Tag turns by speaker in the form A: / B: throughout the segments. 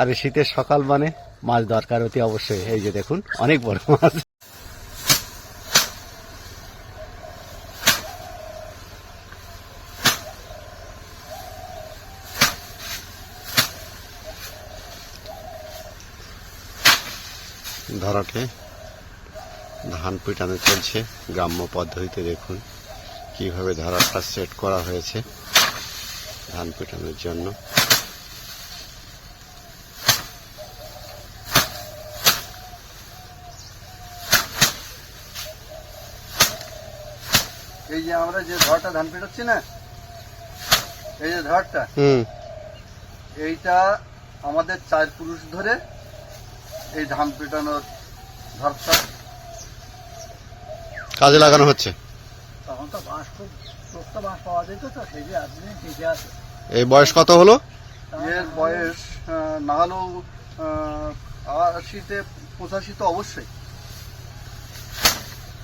A: আর শীতের সকাল মানে মাছ দরকার অতি অবশ্যই। এই যে দেখুন অনেক বড় মাছ। ধরাটে ধান পিটানো চলছে গ্রাম্য পদ্ধতিতে। দেখুন কিভাবে ধরাটা সেট করা হয়েছে ধান পিটানোর জন্য।
B: এই যে আমরা যে ধরটা ধান পিটাচ্ছি না, এই যে ধরটা, এইটা আমাদের 4 পুরুষ ধরে এই ধান পিটানোর ধরটা
A: কাজে লাগানো হচ্ছে।
B: তখন তো বাঁশ খুব সস্তা বাঁশ পাওয়া যেত, তো সেই যে আপনি টিকে আছে।
A: এই বয়স কত হলো?
B: এর বয়স না হলেও 80-85 তো অবশ্যই,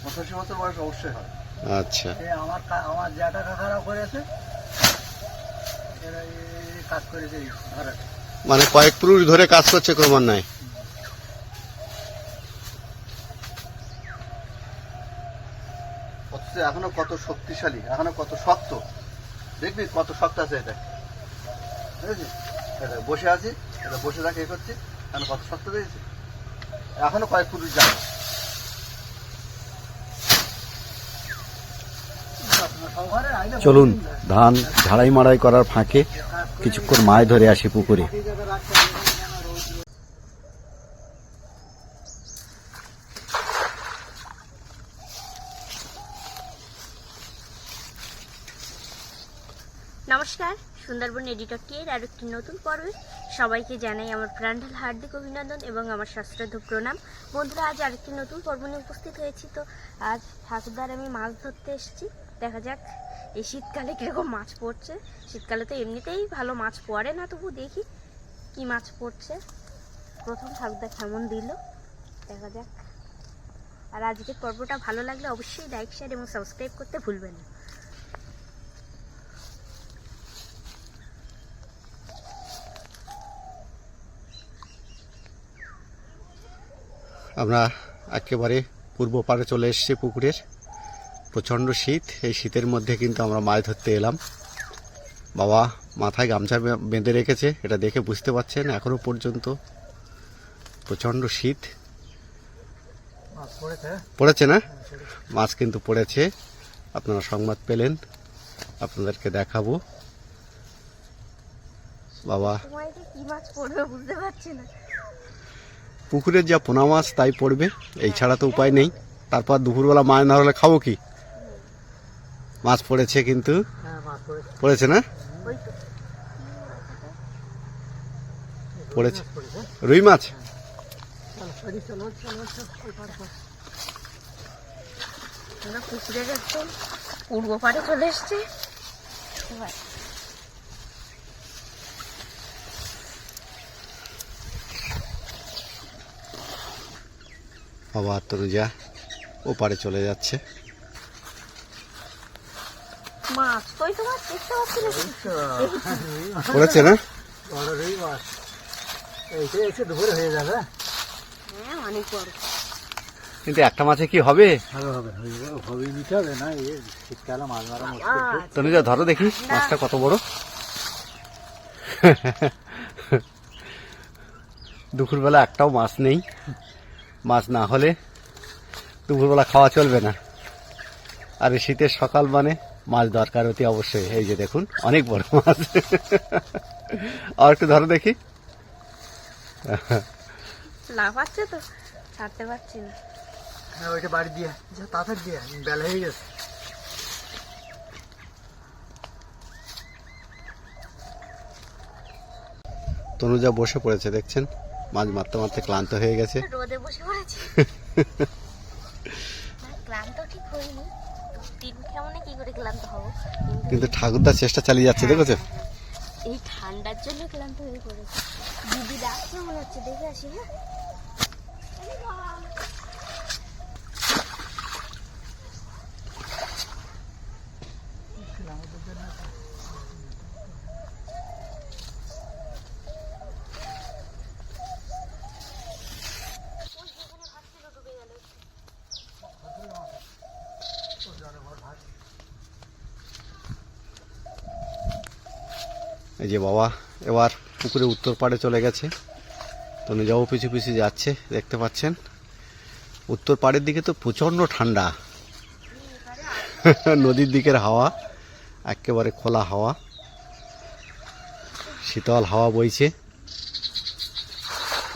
B: 85 বছর বয়স অবশ্যই হয়।
A: আচ্ছা,
B: আমার জ্যাঠা কাকারাও করেছে, এরা কাজ করেছে এই ধরাটা।
A: মানে কয়েক পুরুষ ধরে কাজ করছে ক্রমান্বয়ে।
B: অথচ এখনো কত শক্তিশালী, এখনো কত শক্ত। দেখবি কত শক্ত আছে এটা, বুঝেছিস? এটা বসে আছি, এটা বসে রাখে করছি, এখন কত শক্ত দেখেছি। এখনো কয়েক পুরুষ যায়।
A: চলুন ধান ঝাড়াই মাড়াই করার ফাঁকে কিছুক্ষণ মাছ ধরে আসি পুকুরে।
C: নমস্কার, সুন্দরবন এডিটর টি এর আর একটি নতুন পর্বে সবাইকে জানাই আমার প্রাণঢাল হার্দিক অভিনন্দন এবং আমার সশ্রদ্ধ প্রণাম। বন্ধুরা, আজ আরেকটি নতুন পর্ব নিয়ে উপস্থিত হয়েছি। তো আজ ঠাকুরদার আমি মাছ ধরতে এসেছি। দেখা যাক এই শীতকালে কীরকম মাছ পড়ছে। শীতকালে তো এমনিতেই ভালো মাছ পড়ে না, তবু দেখি কি মাছ পড়ছে। প্রথম ঠাকুরদা কেমন দিল দেখা যাক। আর আজকের পর্বটা ভালো লাগলে অবশ্যই লাইক, শেয়ার এবং সাবস্ক্রাইব করতে ভুলবেন না।
A: আমরা একেবারে পূর্ব পাড়ে চলে এসেছি পুকুরের। প্রচণ্ড শীত, এই শীতের মধ্যে কিন্তু আমরা মাছ ধরতে এলাম। বাবা মাথায় গামছা বেঁধে রেখেছে, এটা দেখে বুঝতে পারছেন এখনো পর্যন্ত প্রচণ্ড শীত পড়েছে না? মাছ কিন্তু পড়েছে, আপনারা সংবাদ পেলেন, আপনাদেরকে দেখাবো। বাবা
C: কি মাছ পড়বে বুঝতে পারছি না।
A: পুকুরের যা পোনা মাছ তাই পড়বে, এই ছাড়া তো উপায় নেই। তারপর দুপুরবেলা মাছ না হলে খাবো কি? মাছ পড়েছে কিন্তু, পড়েছে না? পড়েছে রুই মাছ।
C: পুকুরের একদম পূর্ব পাড়ে চলে এসছে।
A: বাবা তরুজা ও পারে চলে যাচ্ছে।
C: মাছ কই তোমার দেখতে পাচ্ছি না।
A: পড়েছে না?
C: হ্যাঁ, অনেক বড়।
A: কিন্তু একটা মাছে কি হবে?
B: নিতে হবে না, শীতকালে মাছ মারা মুশকিল।
A: তনুজা ধরো দেখি মাছটা কত বড়। দুপুরবেলা একটাও মাছ নেই, মাছ না হলে দুপুরবেলা খাওয়া চলবে না। আর শীতের সকাল মানে মাছ দরকার অতি অবশ্যই। এই যে দেখুন অনেক বড় মাছ। আর একটু ধরো দেখি।
C: লাফাচ্ছে তো, ছাড়তে পারছি না।
B: হ্যাঁ, ওইটা বাড়ি দিয়ে তাড়াতাড়ি দিয়ে, বেলা হয়ে গেছে।
A: তনুজা বসে পড়েছে দেখছেন, মাছ মারতে মারতে ক্লান্ত হয়ে গেছে।
C: রোদে বসে পড়েছি। ক্লান্ত ঠিক হইনি, দিন কেমন কি করে ক্লান্ত হবো,
A: কিন্তু ঠাকুরদার চেষ্টা চালিয়ে যাচ্ছে, দেখেছো?
C: এই ঠান্ডার জন্য ক্লান্ত হয়ে পড়েছে। দিদি ডাকছে মনে হচ্ছে, দেখে আসি। হ্যাঁ,
A: এই যে বাবা এবার পুকুরে উত্তর পাড়ে চলে গেছে, তনুজাও পিছু পিছু যাচ্ছে, দেখতে পাচ্ছেন। উত্তর পাড়ের দিকে তো প্রচণ্ড ঠান্ডা, নদীর দিকের হাওয়া একেবারে খোলা হাওয়া, শীতল হাওয়া বইছে।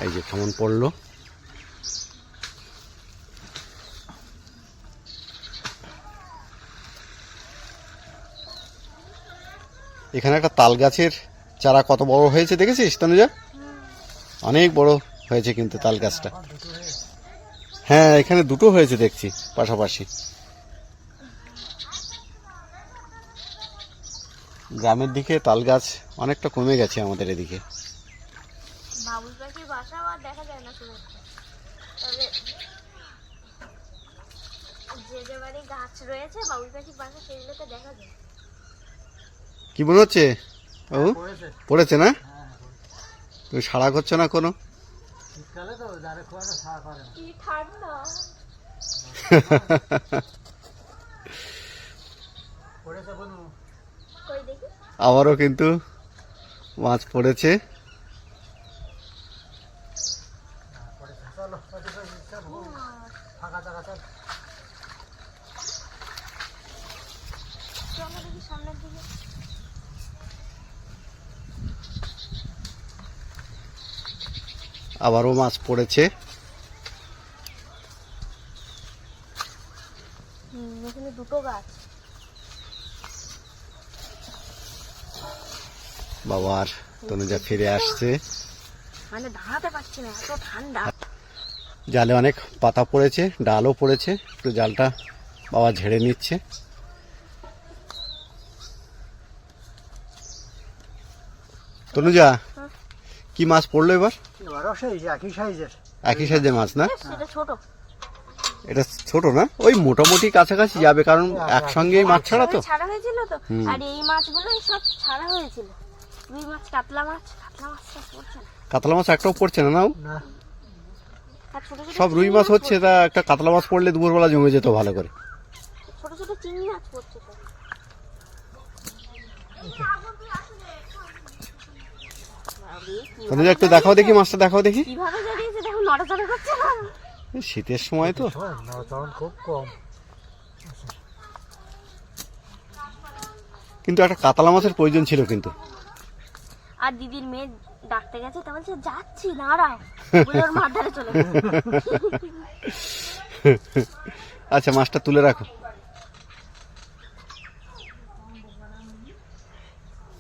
A: এই যে কেমন পড়লো। এখানে একটা তাল গাছের চারা কত বড় হয়েছে দেখেছিস তনুজা? অনেক বড় হয়েছে কিন্তু তাল গাছটা। হ্যাঁ, এখানে দুটো হয়েছে দেখছি পাশাপাশি। গ্রামের দিকে তাল গাছ অনেকটা কমে গেছে আমাদের এদিকে।
C: বাবুই পাখির বাসাও আর দেখা যায় না খুব একটা। তবে যে যে বাড়ি গাছ রয়েছে বাবুই পাখির বাসা সেগুলোতে দেখা যায়।
A: কি মনে হচ্ছে? ও পড়েছে না? তুমি সাড়া করছো না কোনো?
C: কি ঠান্ডা। কই দেখি।
A: আবারও কিন্তু মাছ পড়েছে।
C: চলো দেখি সামনের দিকে।
A: আবারও মাছ পড়েছে।
C: এখানে দুটো গাছ।
A: বাবার তনুজা ফিরে আসছে।
C: মানে দাঁড়াতে পারছি না, এত ঠান্ডা।
A: জালে অনেক পাতা পড়েছে, ডালও পড়েছে, একটু জালটা বাবা ঝেড়ে নিচ্ছে। তনুজা কি মাছ পড়লো এবার?
B: একই সাইজের।
A: একই সাইজের মাছ না?
C: সেটা ছোট।
A: এটা ছোট না, ওই মোটামুটি কাছাকাছি যাবে, কারণ একসঙ্গেই মাছ ছাড়া তো।
C: ছাড়া হয়েছিল তো। আর এই মাছগুলো সব ছাড়া হয়েছিল। রুই মাছ, কাতলা মাছ পড়ছে না।
A: কাতলা মাছ একটাও পড়ছে না? নাও
C: আর ছোট ছোট
A: সব রুই মাছ হচ্ছে, তা একটা কাতলা মাছ পড়লে দুপুরবেলা জমে যেত ভালো করে।
C: ছোট ছোট চিংড়ি মাছ পড়ছে তো।
A: তনুজা একটু দেখাও দেখি, মাছটা দেখাও দেখি।
C: কিভাবে জড়িয়েছে দেখো, নড়াচড়া করছে না।
A: শীতের সময় তো
B: খুব কম।
A: কিন্তু একটা কাতলা মাছের প্রয়োজন ছিল কিন্তু।
C: আর দিদির মেয়ে ডাকতে গেছে, তা বলছে যাচ্ছি দাঁড়াও, বলে ওর মার ধারে চলে গেছে।
A: আচ্ছা, মাছটা তুলে রাখো।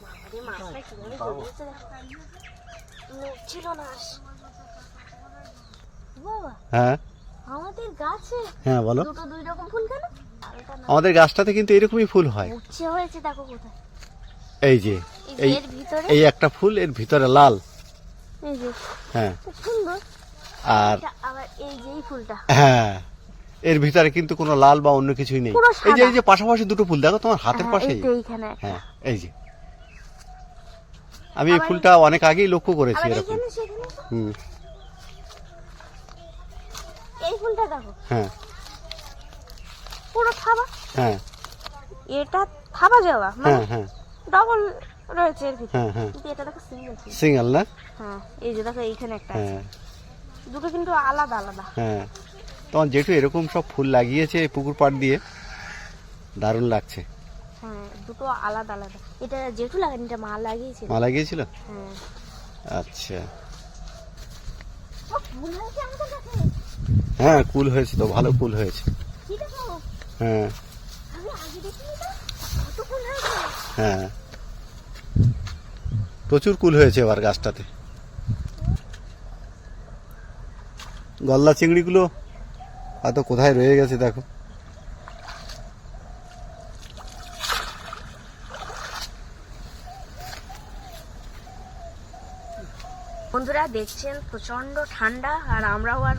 C: বাবারে, মাছটা কিভাবে জড়িয়েছে দেখো। নড়ছিল না আর। বাবা,
A: হ্যাঁ
C: আমাদের গাছে
A: হ্যাঁ বলো।
C: দুটো দুই রকম ফুল কেন? আরেকটা না,
A: আমাদের গাছটাতে কিন্তু এরকমই ফুল হয়।
C: উচ্ছে হয়েছে দেখো কোথায়।
A: এই যে
C: এই
A: এই
C: এর ভিতরে,
A: এই একটা ফুল, এর ভিতরে লাল।
C: এই যে
A: হ্যাঁ,
C: খুব সুন্দর।
A: আর
C: এটা আবার এই যে এই ফুলটা,
A: হ্যাঁ, এর ভিতরে কিন্তু কোনো লাল বা অন্য কিছুই নেই।
C: পুরো
A: এই যে
C: সাদা।
A: এই যে পাশাপাশি দুটো ফুল দেখো তোমার হাতের
C: হ্যাঁ,
A: পাশেই।
C: এই তো এইখানে একটা।
A: হ্যাঁ, এই যে আমি এই
C: আবার
A: ফুলটা অনেক আগেই লক্ষ্য করেছি
C: আবার
A: এরকম।
C: এইখানে সেখানে তো।
A: হুম,
C: এই ফুলটা দেখো,
A: হ্যাঁ
C: পুরো থাবা।
A: হ্যাঁ
C: এটা থাবা যাওয়া, মানে
A: হ্যাঁ হ্যাঁ
C: ডবল রয়েছে এর ভিতরে।
A: হ্যাঁ হ্যাঁ
C: কিন্তু এটা দেখো সিঙ্গেল।
A: সিঙ্গেল না?
C: হ্যাঁ, এই যে দেখো এইখানে একটা আছে।
A: হ্যাঁ
C: দুটো কিন্তু আলাদা আলাদা।
A: হ্যাঁ, তোমার জেঠু এরকম সব ফুল লাগিয়েছে পুকুর পাড় দিয়ে, দারুণ লাগছে।
C: হ্যাঁ, দুটো আলাদা আলাদা। এটা জেঠু লাগানি, এটা মা লাগিয়েছিল।
A: মা লাগিয়েছিল?
C: হ্যাঁ।
A: আচ্ছা,
C: ও, ফুল হয়েছে আমাদের কাছে।
A: হ্যাঁ কুল হয়েছে তো, ভালো কুল হয়েছে।
C: কি দেখো,
A: হ্যাঁ
C: আমি আগে দেখিনি তো, কত ফুল হয়েছে।
A: হ্যাঁ, প্রচুর কুল হয়েছে এবার গাছটাতে। গলদা চিংড়িগুলো হয়তো কোথায় রয়ে গেছে দেখো।
C: বন্ধুরা দেখছেন প্রচন্ড ঠান্ডা, আর আমরাও আর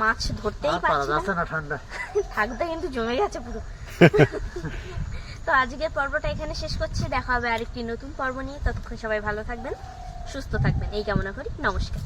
C: মাছ ধরতেই পারছি না।
B: ঠান্ডা
C: থাকতে কিন্তু জমে গেছে পুরো। তো আজকের পর্বটা এখানে শেষ করছি, দেখা হবে আরেকটি নতুন পর্ব নিয়ে। ততক্ষণ সবাই ভালো থাকবেন, সুস্থ থাকবেন, এই কামনা করি। নমস্কার।